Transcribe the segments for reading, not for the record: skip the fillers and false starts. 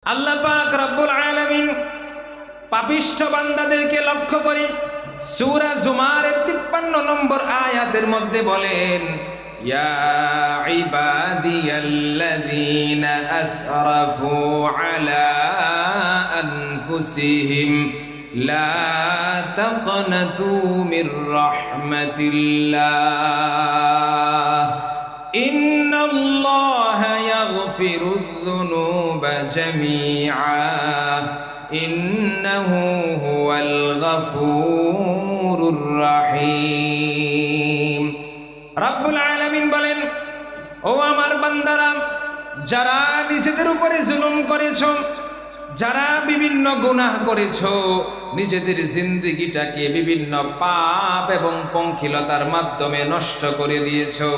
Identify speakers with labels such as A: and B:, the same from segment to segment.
A: আল্লাহ পাক রব্বুল আলামিন পাপিষ্ঠ বান্দাদেরকে লক্ষ্য করে সূরা জুমারের 53 নম্বর আয়াতের মধ্যে বলেন, ইয়া ইবাদিয়াল্লাযীনা আসরাফু আলা আনফুসিহিম লা তাকনাতু মির রাহমাতিল্লাহ ইন্নাল্লাহা ইয়াগফিরুয যুনুবা জামিআ ইন্নাহু হুয়াল গফুরুর রহিম। রব্বুল আলামিন বলেন, ও আমার বান্দারা, যারা নিজেদের উপরে জুলুম করেছো, যারা বিভিন্ন গুনাহ করেছো, নিজেদের জিন্দেগিটাকে বিভিন্ন পাপ এবং পঙ্কিলতার মাধ্যমে নষ্ট করে দিয়েছো,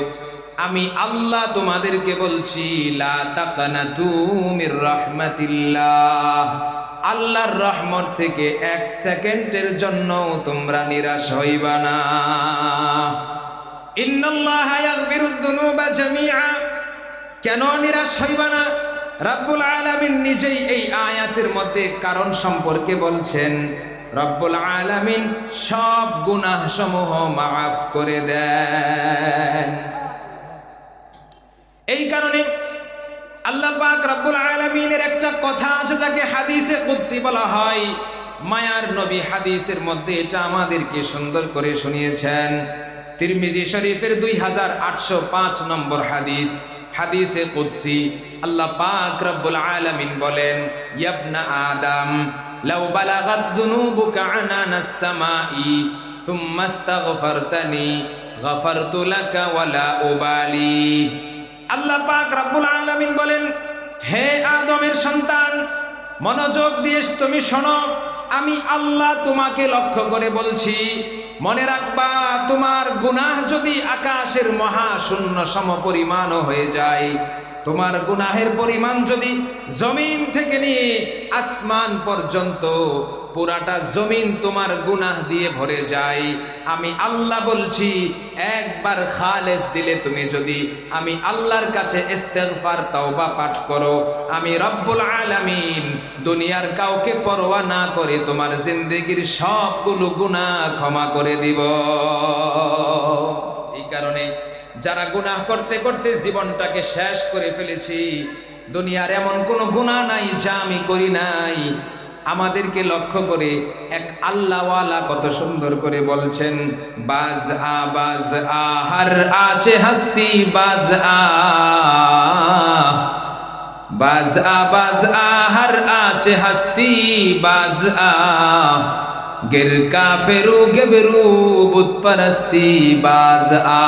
A: আমি আল্লাহ তোমাদেরকে বলছি, লা তাকনাতু মির রাহমাতিল্লাহ, আল্লাহর রহমত থেকে এক সেকেন্ডের জন্য তোমরা নিরাশ হইবা না। ইন্নাল্লাহা ইয়াগফিরুয যুনুবা জামিআ, কেন নিরাশ হইবা না? রব্বুল আলামিন নিজেই এই আয়াতের মধ্যে কারণ সম্পর্কে বলছেন। রব্বুল আলামিন সব গুনাহ সমূহ মাফ করে দেন। এই কারণে আল্লাহ পাক রব্বুল আলামিনের একটা কথা আছে যাকে হাদিসে কুদসি বলা হয়। মায়ার নবী হাদিসের মধ্যে এটা আমাদেরকে সুন্দর করে শুনিয়েছেন। তিরমিজি শরীফের 2805 নম্বর হাদিস, হাদিসে কুদসি। আল্লাহ পাক রব্বুল আলামিন বলেন, ইবনা আদম লাউ বালাগাত যুনুবুকা আনানাস সামাই সুম্মা ইস্তাগফারতানি গফারতু লাকা ওয়ালা উবালি। আল্লাহ পাক রব্বুল আলামিন বলেন, হে আদমের সন্তান, মনোযোগ দিয়ে তুমি শোনো, আমি আল্লাহ তোমাকে লক্ষ্য করে বলছি, মনে রাখবা, তোমার গুনাহ যদি আকাশের মহাশূন্য সমপরিমাণও হয়ে যায়, তোমার গুনাহের পরিমাণ যদি জমিন থেকে নিয়ে আসমান পর্যন্ত পুরাটা জমিন তোমার গুনাহ দিয়ে ভরে যায়, আমি আল্লাহ বলছি, একবার খালেস দিলে তুমি যদি আমি আল্লাহর কাছে ইস্তেগফার তাওবা পাঠ করো, আমি রব্বুল আলামিন দুনিয়ার কাউকে পরোয়া না করে তোমার জিন্দেগির সবগুলো গুনাহ ক্ষমা করে দিব। এই কারণে যারা গুনাহ করতে করতে জীবনটাকে শেষ করে ফেলেছি, দুনিয়ার এমন কোনো গুনাহ নাই যা আমি করি নাই। আমাদেরকে লক্ষ্য করে এক আল্লাহওয়ালা কত সুন্দর করে বলছেন, বাজ আ হর আছে হস্তি বাজ আ হর আছে হস্তি বাজ আ गिर काफिरू गबरू बुत परस्ती बाज आ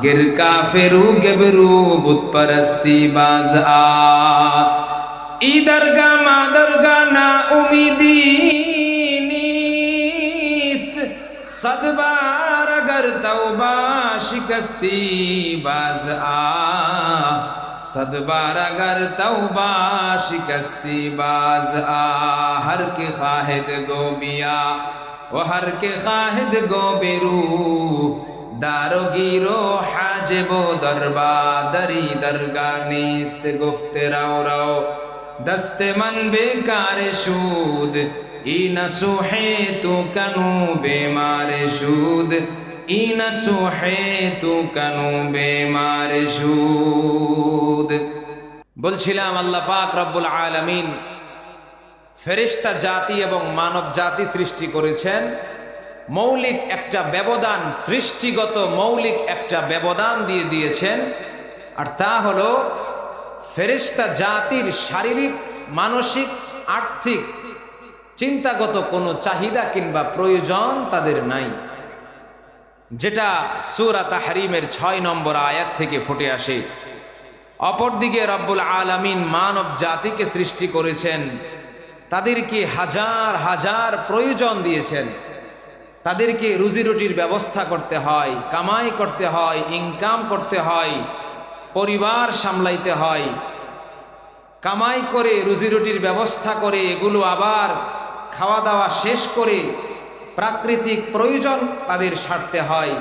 A: गिर काफिरू गबरू बुत परस्ती बाज आ इदरगा मादरगा ना उम्मीदी नीस्त सदबार अगर तौबा शिकस्ती बाज आ सदबार अगर तौबा शिकस्ती बाज आ हर के खाहिद गो मिया वो हर के खाहिद गो बेरू दारो गिरो हाजिबो दरबा दरी दरगा नीस्त गुफ्ते राव राव दस्ते मन बेकार शूद ई नसूहे तू कनु बेमार शूद ई नसूहे तू कनु बेमार शूद। বলছিলাম আল্লাহ পাক রব্বুল আলামিন ফেরেশতা জাতি এবং মানব জাতি সৃষ্টি করেছেন। মৌলিক একটা ব্যবধান, সৃষ্টিগত মৌলিক একটা ব্যবধান দিয়ে দিয়েছেন, আর তা হলো ফেরেশতা জাতির শারীরিক, মানসিক, আর্থিক, চিন্তাগত কোনো চাহিদা কিংবা প্রয়োজন তাদের নাই, যেটা সূরা তাহরিমের 6 নম্বর আয়াত থেকে ফুটে আসে। অপরদিকে রব্বুল আলামিন মানব জাতিকে সৃষ্টি করেছেন, তাদেরকে হাজার হাজার প্রয়োজন দিয়েছেন, তাদেরকে রুজি রুটির ব্যবস্থা করতে হয়, কামাই করতে হয়, ইনকাম করতে হয়, পরিবার সামলাইতে হয়, কামাই করে রুজি রুটির ব্যবস্থা করে এগুলো আবার খাওয়া দাওয়া শেষ করে প্রাকৃতিক প্রয়োজন তাদের সারতে হয়।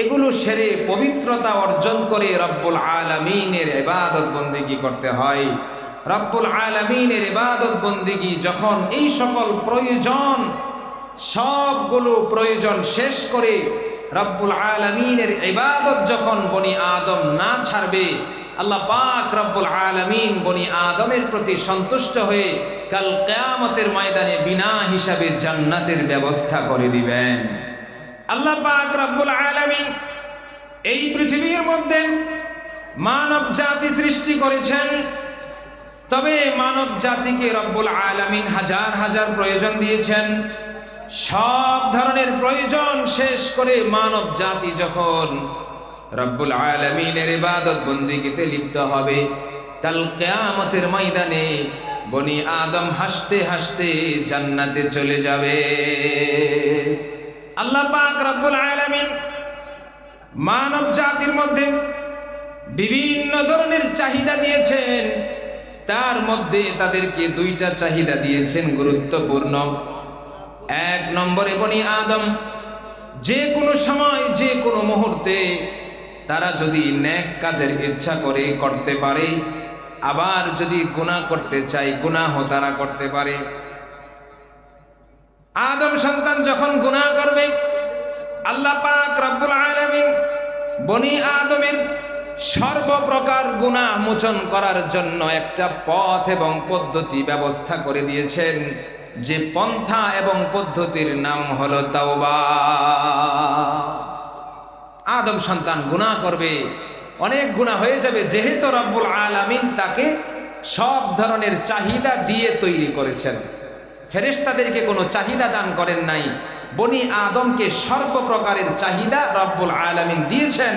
A: এগুলো সেরে পবিত্রতা অর্জন করে রব্বুল আলামিনের ইবাদত বন্দেগী করতে হয়। রব্বুল আলামিনের ইবাদত বন্দিগি যখন এই সকল প্রয়োজন সবগুলো প্রয়োজন শেষ করে রব্বুল আলামিনের ইবাদত যখন বনি আদম না ছাড়বে, আল্লাহ পাক রব্বুল আলামিন বনি আদমের প্রতি সন্তুষ্ট হয়ে কাল কিয়ামতের ময়দানে বিনা হিসাবে জান্নাতের ব্যবস্থা করে দিবেন। আল্লাহ পাক রব্বুল আলামিন এই পৃথিবীর মধ্যে মানব জাতি সৃষ্টি করেছেন, তবে মানব জাতিকে রব্বুল আলামিন হাজার হাজার প্রয়োজন দিয়েছেন। সব ধরনের প্রয়োজন শেষ করে মানব জাতি যখন রব্বুল আলামিনের ইবাদত বন্দেগীতে লিপ্ত হবে, কাল কিয়ামতের ময়দানে বনি আদম হাসতে হাসতে জান্নাতে চলে যাবে। আল্লাহ পাক রব্বুল আলামিন মানব জাতির মধ্যে বিভিন্ন ধরনের চাহিদা দিয়েছেন, তার মধ্যে তাদেরকে দুইটা চাহিদা দিয়েছেন গুরুত্বপূর্ণ। এক নম্বরে বনি আদম যে কোনো সময় যে কোনো মুহূর্তে তারা যদি নেক কাজের ইচ্ছা করে করতে পারে, আবার যদি গুনাহ করতে চায় গুনাহ তারা করতে পারে। আদম সন্তান যখন গুনাহ করবে, আল্লাহ পাক রব্বুল আলামিন বনি আদমের সর্বপ্রকার গুনাহ মোচন করার জন্য একটা পথ এবং পদ্ধতি ব্যবস্থা করে দিয়েছেন, যে পন্থা এবং পদ্ধতির নাম হলো তাওবা। আদম সন্তান গুনাহ করবে, অনেক গুনাহ হয়ে যাবে, যেহেতু রব্বুল আলামিন তাকে সব ধরনের চাহিদা দিয়ে তৈরি করেছেন। ফেরেশতাদেরকে কোনো চাহিদা দান করেন নাই, বনি আদমকে সর্বপ্রকারের চাহিদা রব্বুল আলামিন দিয়েছেন।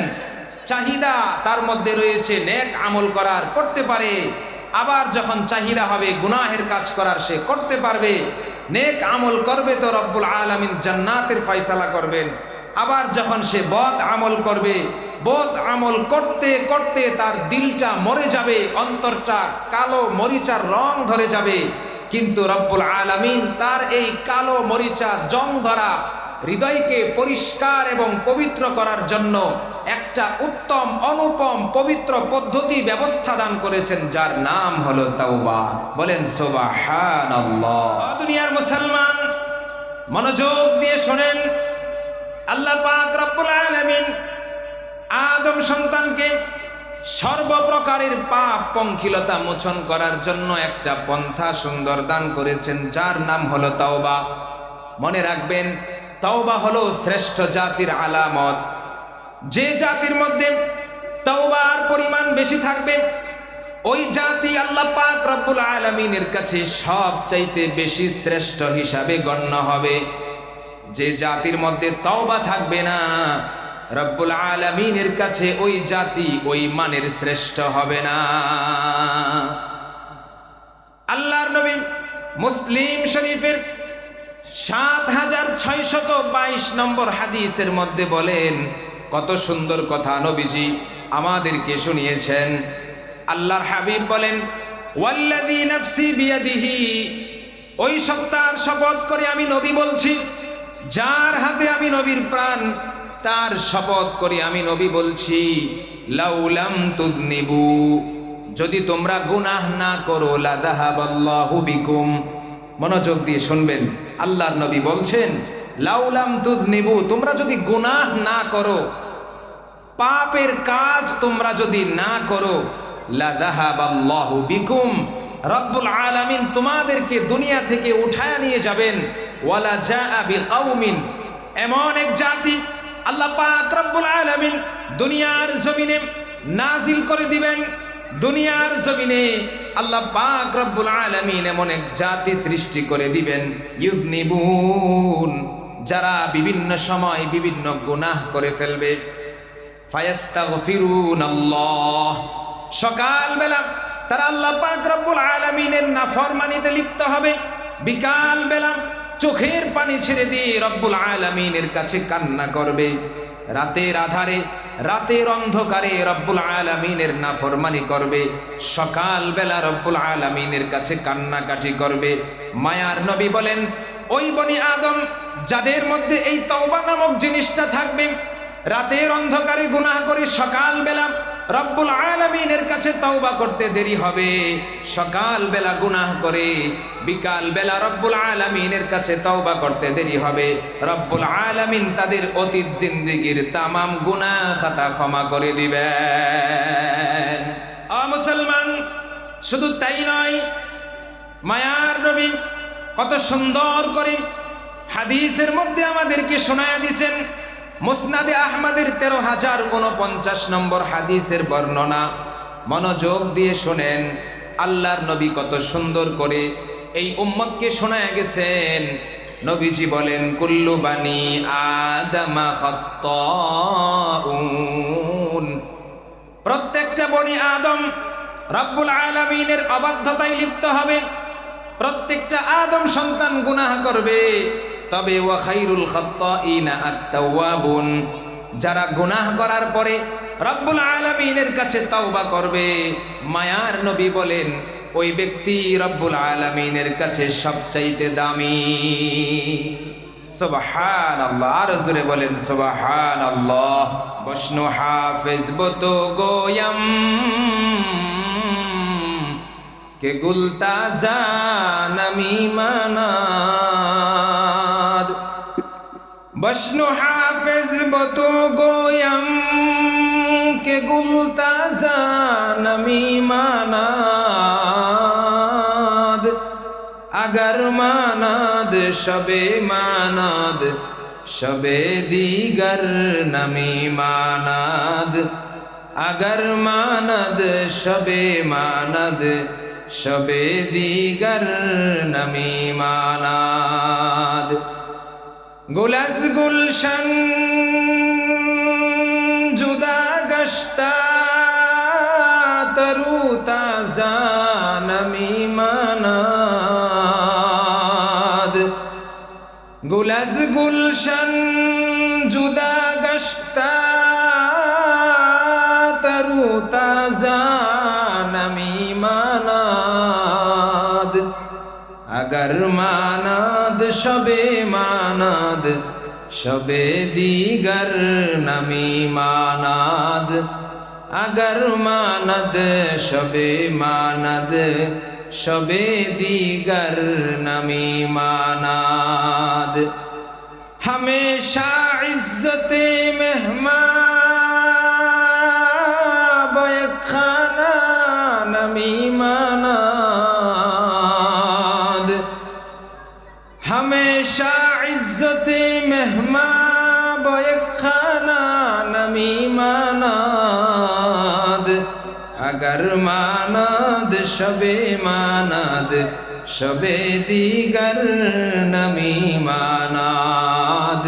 A: চাহিদা তার মধ্যে রয়েছে নেক আমল করার, করতে পারে, আবার যখন চাহিদা হবে গুনাহের কাজ করার সে করতে পারবে। নেক আমল করবে তো রব্বুল আলামিন জান্নাতের ফয়সালা করবেন, আবার যখন সে বদ আমল করবে, বদ আমল করতে করতে তার দিলটা মরে যাবে, অন্তরটা কালো মরিচার রং ধরে যাবে, কিন্তু রব্বুল আলামিন তার এই কালো মরিচা জং ধরা হৃদয়কে পরিষ্কার এবং পবিত্র করার জন্য একটা উত্তম অনুপম পবিত্র পদ্ধতি ব্যবস্থা দান করেছেন, যার নাম হলো তাওবা। বলেন সুবহানাল্লাহ। দুনিয়ার মুসলমান মনোযোগ দিয়ে শোনেন, আল্লাহ পাক রব্বুল আলামিন আদম সন্তানকে সর্বপ্রকারের পাপ পঙ্কিলতা মোচন করার জন্য একটা পন্থা সুন্দর দান করেছেন, যার নাম হলো তাওবা। মনে রাখবেন, তাওবা হলো শ্রেষ্ঠ জাতির আলামত। যে জাতির মধ্যে তাওবার পরিমাণ বেশি থাকবে, ওই জাতি আল্লাহ পাক রব্বুল আলামিনের কাছে সবচাইতে বেশি শ্রেষ্ঠ হিসাবে গণ্য হবে। যে জাতির মধ্যে তাওবা থাকবে না, রব্বুল আলামিনের কাছে ওই জাতি ওই মানের শ্রেষ্ঠ হবে না। আল্লাহর নবী মুসলিম শরীফের 7622 নম্বর হাদিসের মধ্যে বলেন, কত সুন্দর কথা নবীজি আমাদেরকে শুনিয়েছেন। আল্লাহর হাবিব বলেন, ওয়াল্লাযী নাফসি বিয়াদিহি, ওই সত্তার শপথ করে আমি নবী বলছি যার হাতে আমি নবীর প্রাণ, তার শপথ করে আমি নবী বলছি, লাউলাম তুযনিবু, যদি তোমরা গুনাহ না করো, লাযাহাবাল্লাহু বিকুম। মনোযোগ দিয়ে শুনবেন, আল্লাহর নবী বলছেন, লাউলাম তুযনিবু, তোমরা যদি গুনাহ না করো, পাপের কাজ তোমরা যদি না করো, লাযাহাবাল্লাহু বিকুম, রব্বুল আলামিন তোমাদেরকে দুনিয়া থেকে উঠায় নিয়ে যাবেন। ওয়ালা জাআ বিকাউমিন, এমন এক জাতি আল্লাহ পাক রব্বুল আলামিন দুনিয়ার জমিনে নাজিল করে দিবেন। দুনিয়ার জমিনে আল্লাহ পাক রব্বুল আলামিন এমন এক জাতি সৃষ্টি করে দিবেন, ইউযনিবুন, যারা বিভিন্ন সময় বিভিন্ন গুনাহ করে ফেলবে। ফায়াস্তাগফিরুনাল্লাহ, সকালবেলা তারা আল্লাহ পাক রব্বুল আলামিনের নাফরমানিতে লিপ্ত হবে, বিকাল বেলা চোখের পানি ছেড়ে দিয়ে রব্বুল আলামিনের কাছে কান্না করবে। রাতের আধারে রাতের অন্ধকারে রব্বুল আলামিনের নাফরমানি করবে, সকাল বেলা রব্বুল আলামিনের কাছে কান্নাকাটি করবে। মায়ার নবী বলেন, ওই বনি আদম যাদের মধ্যে এই তওবা নামক জিনিসটা থাকবে, রাতের অন্ধকারে গুনাহ করে সকাল বেলা রব্বুল আলামিনের কাছে তওবা করতে দেরি হবে। সকাল বেলা গুনাহ করে বিকাল বেলা রব্বুল আলামিনের কাছে তওবা করতে দেরি হবে। রব্বুল আলামিন তাদের অতীত জিন্দেগীর তামাম গুনাহ খাতা ক্ষমা করে দিবেন। মুসলমান, শুধু তাই নয়, মায়ার নবী কত সুন্দর করে হাদিসের মধ্যে আমাদেরকে শোনায়া দিয়েছেন। মুসনাদে আহমদের ১৩,০৪৯ নম্বর হাদিসের বর্ণনা। মনোযোগ দিয়ে শোনেন, আল্লাহর নবী কত সুন্দর করে এই উম্মতকে শোনায়া গেছেন। নবীজি বলেন, কুল্লু বানি আদামা খাত্তাউন, প্রত্যেকটা বনি আদম রব্বুল আলামিনের অবাধ্যতায় লিপ্ত হবে। প্রত্যেকটা আদম সন্তান গুনাহ করবে, তবে ওয়া খায়রুল খাত্তাইনা আত-তাওয়াবুন, যারা গুনাহ করার পরে রব্বুল আলামিনের কাছে তওবা করবে, মায়ার নবী বলেন ওই ব্যক্তি রব্বুল আলামিনের কাছে সবচাইতে দামি। সুবহানাল্লাহ, আর জোরে বলেন সুবহানাল্লাহ। বসনু হাফেজ বতো গোয়ম কে গুলতাজা নমি মানাদ, বসনু হাফেজ বতো গোয়ম কে গুলতাজা নমি মানাদ, अगर मानद शबे मानद शबे दीगर नमी मानद, अगर मानद शबे मानद शबे दीगर नमी मानद, गुलज गुलशन जुदा गश्ता तरु ताजा नमी मानद, गुलज गुलशन जुदा गश्ता तरु ताजा नमी मानद, अगर मानद शबे मानद शबे दीगर नमी मानद, अगर मानद शबे मानद शबे दीगर नमी मानद, हमेशा इज्जते मेहमान बयखाना नमी मानद, हमेशा इज्जते मेहमान बयखाना नमी मानद, अगर मानद शबे मानद शबे दीगर नमी मानद,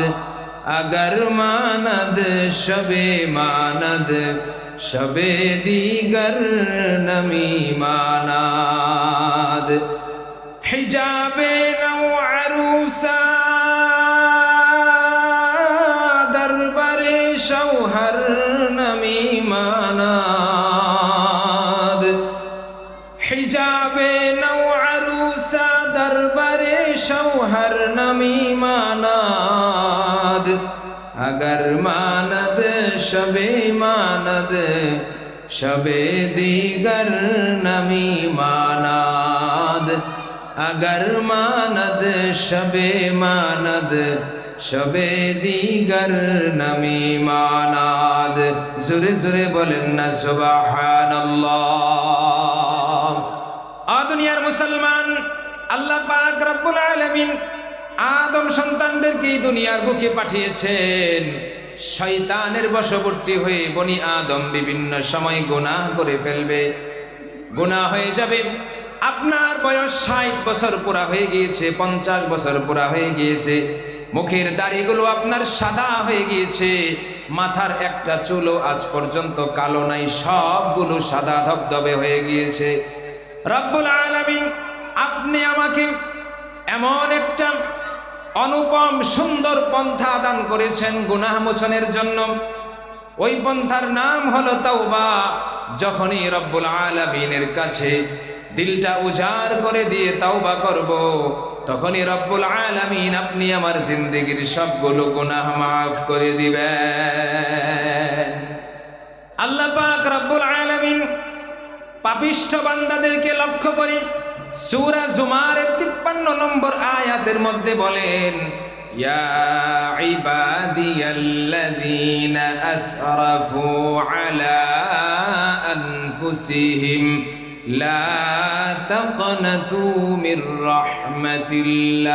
A: अगर मानद शबे मानद शबे दीगर नमी मानद, हिजाबे नौ अरूसा दरबारे शौहर नमी मानद, हिजाबे नौ अरूसा दरबारे शौहर नमी मानद, अगर मानद शबे मानद शबे दीगर नमी मानद, अगर मानद शबे मानद शबे दीगर नमी मानद। जुरे जुरे बोलें ना सुबहानाल्लाह। दुनियार मुसलमान, আল্লাহ পাক রব্বুল আলামিন আদম সন্তানদেরকে এই দুনিয়ার বুকে পাঠিয়েছেন। শয়তানের বশবর্তী হয়ে বনি আদম বিভিন্ন সময় গুনাহ করে ফেলবে, গুনাহ হয়ে যাবে। আপনার বয়স 60 বছর পুরা হয়ে গিয়েছে, 50 বছর পুরা হয়ে গিয়েছে, মুখের দাড়িগুলো আপনার সাদা হয়ে গিয়েছে, মাথার একটা চুলও আজ পর্যন্ত কালো নাই, সবগুলো সাদা ধবধবে হয়ে গিয়েছে। রব্বুল আলামিন আপনি আমাকে এমন একটা অনুপম সুন্দর পন্থা দান করেছেন গুনাহ মোচনের জন্য। ওই পন্থার নাম হলো তাওবা। যখনই রব্বুল আলামিনের কাছে দিলটা উজাড় করে দিয়ে তাওবা করব, তখনই রব্বুল আলামিন আপনি আমার জিন্দেগীর সবগুলো গুনাহ মাফ করে দিবেন। আল্লাহ পাক রব্বুল আলামিন পাপিষ্ঠ বান্দাদেরকে লক্ষ্য করে সূরা জুমারের 53 নম্বর আয়াতের মধ্যে বলেন, ইয়া ইবাদিয়াল্লাযীনা আসরাফু আলা আনফুসিহিম লা তাকনাতু মির রাহমাতিল্লাহ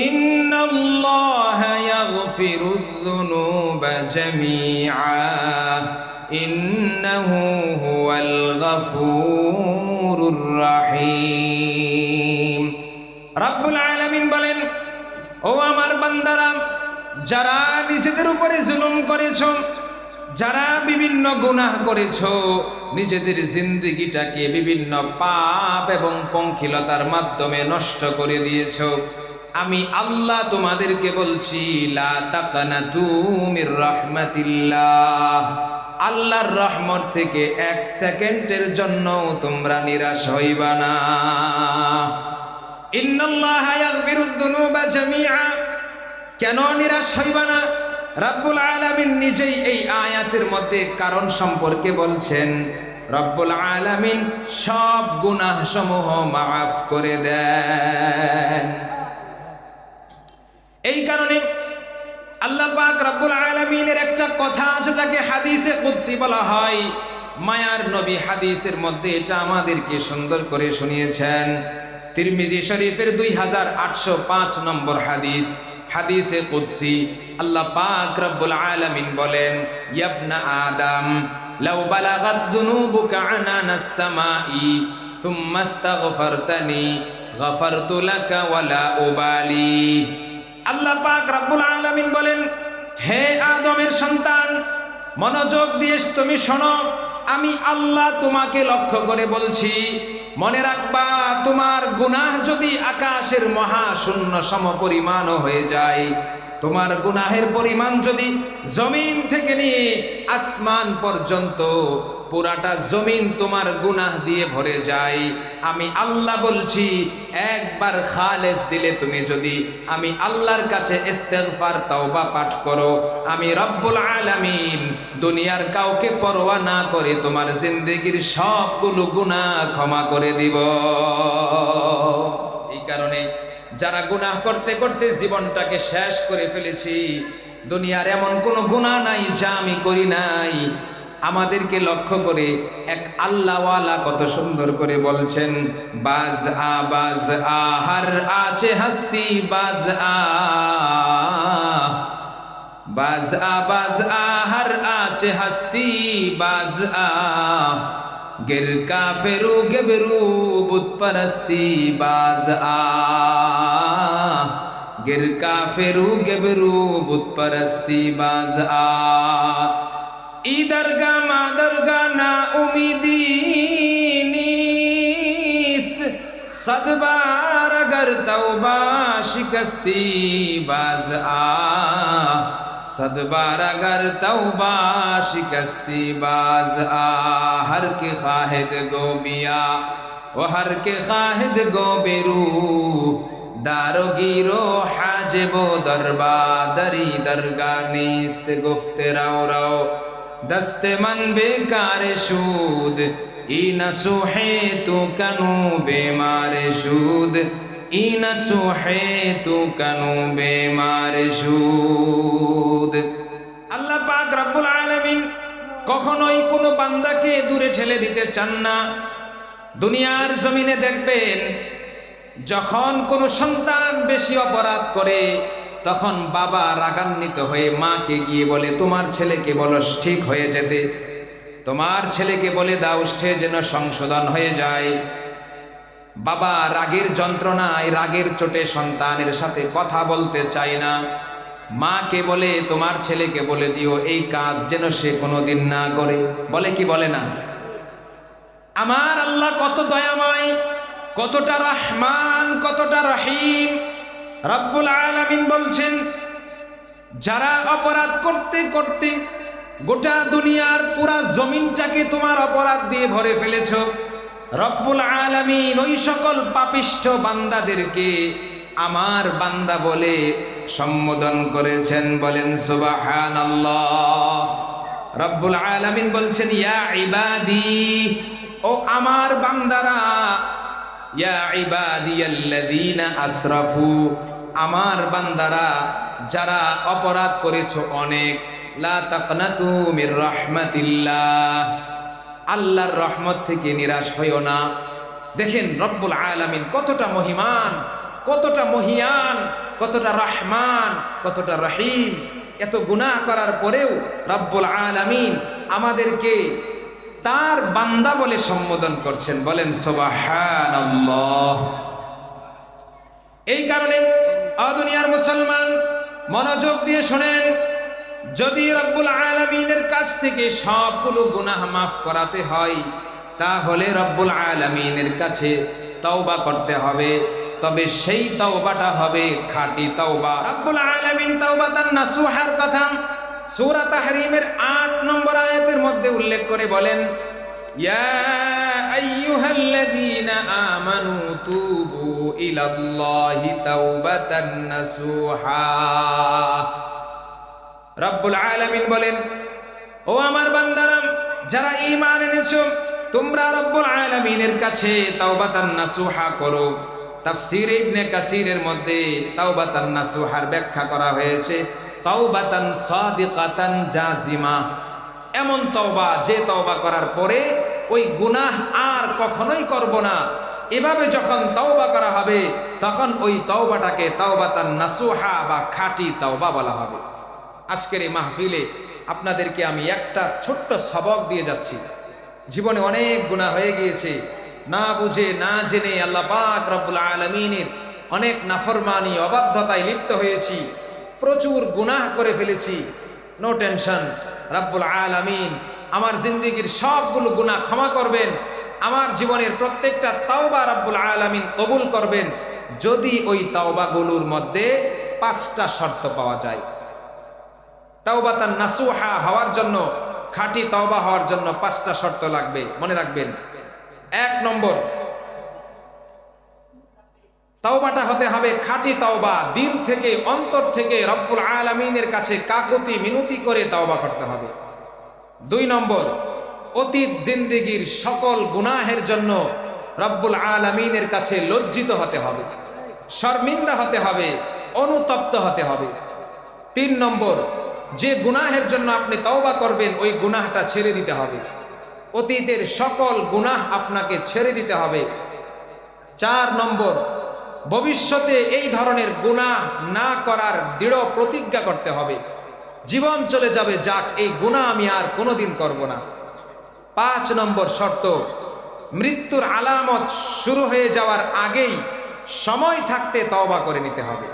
A: ইন্নাল্লাহা ইয়াগফিরুয যুনুবা জামিআ ইন্নাহু হুয়াল গফুরুর রহিম। রব্বুল আলামিন বলেন, ও আমার বান্দারা, যারা নিজেদের উপরে জুলুম করেছো, যারা বিভিন্ন গুনাহ করেছো, নিজেদের জিন্দেগিটাকে বিভিন্ন পাপ এবং পঙ্কিলতার মাধ্যমে নষ্ট করে দিয়েছো, আমি আল্লাহ তোমাদেরকে বলছি, লা তাকনাতু মির রাহমাতিল্লাহ, আল্লাহর রহমত থেকে 1 সেকেন্ডের জন্য তোমরা নিরাশ হইবা না। ইন্নাল্লাহা ইয়াগফিরুয যুনুবা জামিআ, কেন নিরাশ হইবা না? রব্বুল আলামিন নিজেই এই আয়াতের মধ্যে কারণ সম্পর্কে বলছেন। রব্বুল আলামিন সব গুনাহ সমূহ মাফ করে দেন। এই কারণে আল্লাহ পাক রব্বুল আলামিনের একটা কথা যেটাকে হাদিসে কুদসি বলা হয়, মায়ার নবী হাদিসের মধ্যে এটা আমাদেরকে সুন্দর করে শুনিয়েছেন। তিরমিজি শরীফের 2805 নম্বর হাদিস, হাদিসে কুদসি। আল্লাহ পাক রব্বুল আলামিন বলেন, ইয়া আদম লাউ বালাগাত যুনুবুকা আনানাস সামাই সুম্মা ইস্তাগফারতানি গফারতু লাকা ওয়ালা উবালি। আল্লাহ পাক রব্বুল আলামিন বলেন, হে আদমের সন্তান, মনোযোগ দিয়ে তুমি শোনো, আমি আল্লাহ তোমাকে লক্ষ্য করে বলছি, মনে রাখবা, তোমার গুনাহ যদি আকাশের মহাশূন্য সমপরিমাণও হয়ে যায়, তোমার গুনাহের পরিমাণ যদি জমিন থেকে নিয়ে আসমান পর্যন্ত পুরাটা জমিন তোমার গুনাহ দিয়ে ভরে যায়, আমি আল্লাহ বলছি, একবার খালেস দিলে তুমি যদি আমি আল্লাহর কাছে ইস্তেগফার তাওবা পাঠ করো, আমি রব্বুল আলামিন দুনিয়ার কাউকে পরোয়া না করে তোমার জিন্দেগির সবগুলো গুনাহ ক্ষমা করে দিব। এই কারণে যারা গুনাহ করতে করতে জীবনটাকে শেষ করে ফেলেছি, দুনিয়ার এমন কোনো গুনাহ নাই যা আমি করি নাই, আমাদেরকে লক্ষ্য করে এক আল্লাহওয়ালা কত সুন্দর করে বলছেন, বাজ আ হর আচে হস্তি বাজ আ, বাজ আ হর আচে হস্তি বাজ আ, गिर काफिरू गिबरू बुत परस्ती बाज आ, गिर काफिरू गिबरू बुत परस्ती बाज आ, इदरगा मादरगा ना उम्मीदी नीस्त, सदबार अगर तौबा शिकस्ती बाज आ, सदबार अगर तौबा शिकस्ती बाज आ, हर के खाहिद गो मिया वो हर के खाहिद गो बेरू, दारो गिरो हाजिबो दरबा दरी दरगा नीस्त, गुफ्ते राव राव दस्ते मन बेकार शूद, ई नसूहे तू कनु बेमार शूद, ई नसूहे तू कनु बेमार शूद। আল্লাহ পাক রব্বুল আলামিন কখনোই কোনো বান্দাকে দূরে ঠেলে দিতে চান না। দুনিয়ার জমিনে দেখবেন, যখন কোনো সন্তান বেশি অপরাধ করে, তখন বাবা রাগান্বিত হয়ে মাকে গিয়ে বলে, তোমার ছেলেকে বলো ঠিক হয়ে যেতে, তোমার ছেলেকে বলে দাও সে যেন সংশোধন হয়ে যায়। বাবা রাগের যন্ত্রণায়, রাগের চোটে সন্তানের সাথে কথা বলতে চায় না। মাকে বলে, তোমার ছেলেকে বলে দিও এই কাজ যেন সে কোনোদিন না করে। বলে কি বলে না? আমার আল্লাহ কত দয়াময়, কতটা রহমান, কতটা রহিম। রব্বুল আলামিন বলছেন, যারা অপরাধ করতে করতে গোটা দুনিয়ার পুরা জমিনটাকে তোমার অপরাধ দিয়ে ভরে ফেলেছ, রব্বুল আলামিন ওই সকল পাপিষ্ঠ বান্দাদেরকে আমার বান্দা বলে সম্বোধন করেছেন। বলেন সুবহানাল্লাহ। রব্বুল আলামিন বলছেন ইয়া ইবাদি, ও আমার বান্দারা, ইয়া ইবাদিয়াল্লাযীনা আসরাফু, আমার বান্দারা যারা অপরাধ করেছো অনেক, লা তাকনাতু মির রাহমাতিল্লাহ, আল্লাহর রহমত থেকে নিরাশ হইও না। দেখেন রব্বুল আলামিন কতটা মহিমান, কতটা মহিয়ান, কতটা রহমান, কতটা রহিম। এত গুনাহ করার পরেও রব্বুল আলামিন আমাদেরকে তার বান্দা বলে সম্বোধন করছেন। বলেন সুবহানাল্লাহ। এই কারণে দুনিয়ার মুসলমান মনোযোগ দিয়ে শোনেন, যদি রব্বুল আলামিনের কাছ থেকে সবগুলো গুনাহ মাফ করাতে হয়, তাহলে রব্বুল আলামিনের কাছে তওবা করতে হবে। তবে সেই তওবাটা হবে খাঁটি তওবা। রব্বুল আলামিন তাওবাতান নাসুহার কথা সূরা তাহরিমের 8 নম্বর আয়াতের মধ্যে উল্লেখ করে বলেন, ইয়া আইয়ুহাল্লাযীনা আমানু তুবু ইলাল্লাহি তাওবাতান নাসুহা। রব্বুল আলামিন বলেন, ও আমার বান্দারা যারা ঈমান এনেছো, তোমরা রব্বুল আলামিনের কাছে তাওবাতান নাসুহা করো। তাফসীর ইবনে কাসিরের মধ্যে তাওবাতান নাসুহার ব্যাখ্যা করা হয়েছে তাওবাতান সাদিকাতান জাজিমা, এমন তওবা যে তওবা করার পরে ওই গুনাহ আর কখনোই করব না, এভাবে যখন তওবা করা হবে তখন ওই তওবাটাকে তাওবাতান নাসুহা বা খাঁটি তওবা বলা হবে। আজকের এই মাহফিলে আপনাদেরকে আমি একটা ছোট্ট সবক দিয়ে যাচ্ছি। জীবনে অনেক গুনাহ হয়ে গিয়েছে, না বুঝে না জেনে আল্লাহ পাক রব্বুল আলামিনের অনেক নাফরমানি অবাধ্যতায় লিপ্ত হয়েছি, প্রচুর গুনাহ করে ফেলেছি। নো টেনশন, রব্বুল আলামিন আমার জিন্দেগির সবগুলো গুনাহ ক্ষমা করবেন, আমার জীবনের প্রত্যেকটা তাওবা রব্বুল আলামিন কবুল করবেন, যদি ওই তাওবাগুলোর মধ্যে 5টা শর্ত পাওয়া যায়। তাওবাতান নাসুহা হওয়ার জন্য, খাঁটি তাওবা হওয়ার জন্য 5টা শর্ত লাগবে, মনে রাখবেন। 1 নম্বর, তাওবাটা হতে হবে খাঁটি তাওবা, দিল থেকে অন্তর থেকে রব্বুল আলামিনের কাছে কাকুতি মিনতি করে তাওবা করতে হবে। 2 নম্বর, অতীত জিন্দেগির সকল গুনাহের জন্য রব্বুল আলামিনের কাছে লজ্জিত হতে হবে, শর্মিন্দা হতে হবে, অনুতপ্ত হতে হবে। 3 নম্বর, যে গুনাহের জন্য আপনি তওবা করবেন ওই গুনাহটা ছেড়ে দিতে হবে, অতীতের সকল গুনাহ আপনাকে ছেড়ে দিতে হবে। 4 নম্বর, ভবিষ্যতে এই ধরনের গুনাহ না করার দৃঢ় প্রতিজ্ঞা করতে হবে, জীবন চলে যাবে যাক এই গুনাহ আমি আর কোনোদিন করব না। 5 নম্বর শর্ত, মৃত্যুর আলামত শুরু হয়ে যাওয়ার আগেই সময় থাকতে তওবা করে নিতে হবে।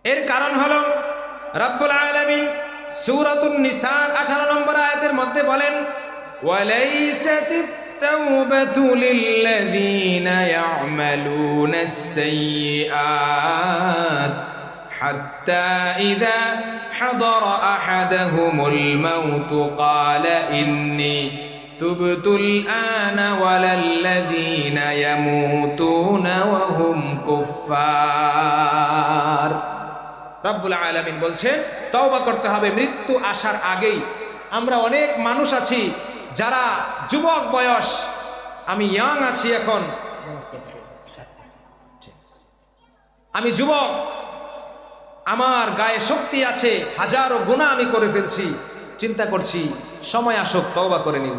A: এর কারণ হলো রব্বুল আলামিন সূরাতুন নিসার 18 নম্বর আয়াতের মধ্যে বলেন, ওয়ালাইসাতিত তাওবাতু লিল্লাযীনা ইয়ামালুনাস সাইয়্যাত হাত্তা ইযা হাদারা আহাদাহুমুল মাউত ক্বালা ইন্নী তুবতুল আনা ওয়ালাল্লাযীনা ইয়ামুতুনা ওয়া হুম কুফফার। রব্বুল আলামিন বলছেন তওবা করতে হবে মৃত্যু আসার আগেই। আমরা অনেক মানুষ আছি যারা যুবক বয়স, আমি ইয়াং আছি, এখন আমি যুবক, আমার গায়ে শক্তি আছে, হাজারো গুনাহ আমি করে ফেলছি, চিন্তা করছি সময় আসুক তওবা করে নিব,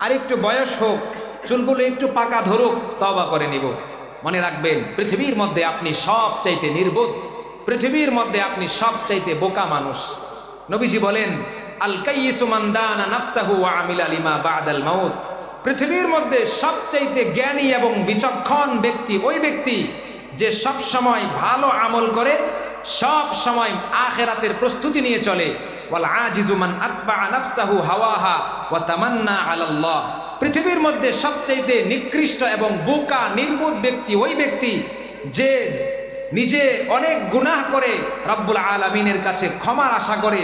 A: আর একটু বয়স হোক, চুলগুলো একটু পাকা ধরুক, তওবা করে নিব। মনে রাখবেন পৃথিবীর মধ্যে আপনি সবচাইতে নির্বোধ, পৃথিবীর মধ্যে আপনি সবচাইতে বোকা মানুষ। নবীজি বলেন, আল কাইয়িসু মান দানা নাফসাহু ওয়া আমিলা লিমা বা'দাল মাউত। পৃথিবীর মধ্যে সবচাইতে জ্ঞানী এবং বিচক্ষণ ব্যক্তি ওই ব্যক্তি যে সব সময় ভালো আমল করে, সব সময় আখিরাতের প্রস্তুতি নিয়ে চলে। ওয়াল আজিজু মান আতবা নাফসাহু হাওয়াহা ওয়া তামান্না আলাল্লাহ। পৃথিবীর মধ্যে সবচাইতে নিকৃষ্ট এবং বোকা নির্বোধ ব্যক্তি ওই ব্যক্তি যে নিজে অনেক গুনাহ করে রব্বুল আলামিনের কাছে ক্ষমার আশা করে,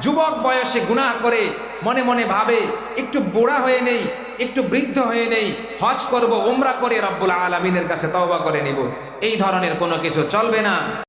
A: যুবক বয়সে গুনাহ করে মনে মনে ভাবে একটু বুড়া হয়ে নেই, একটু বৃদ্ধ হয়ে নেই, হজ করব, উমরা করে রব্বুল আলামিনের কাছে তওবা করে নিব, এই ধরনের কোনো কিছু চলবে না।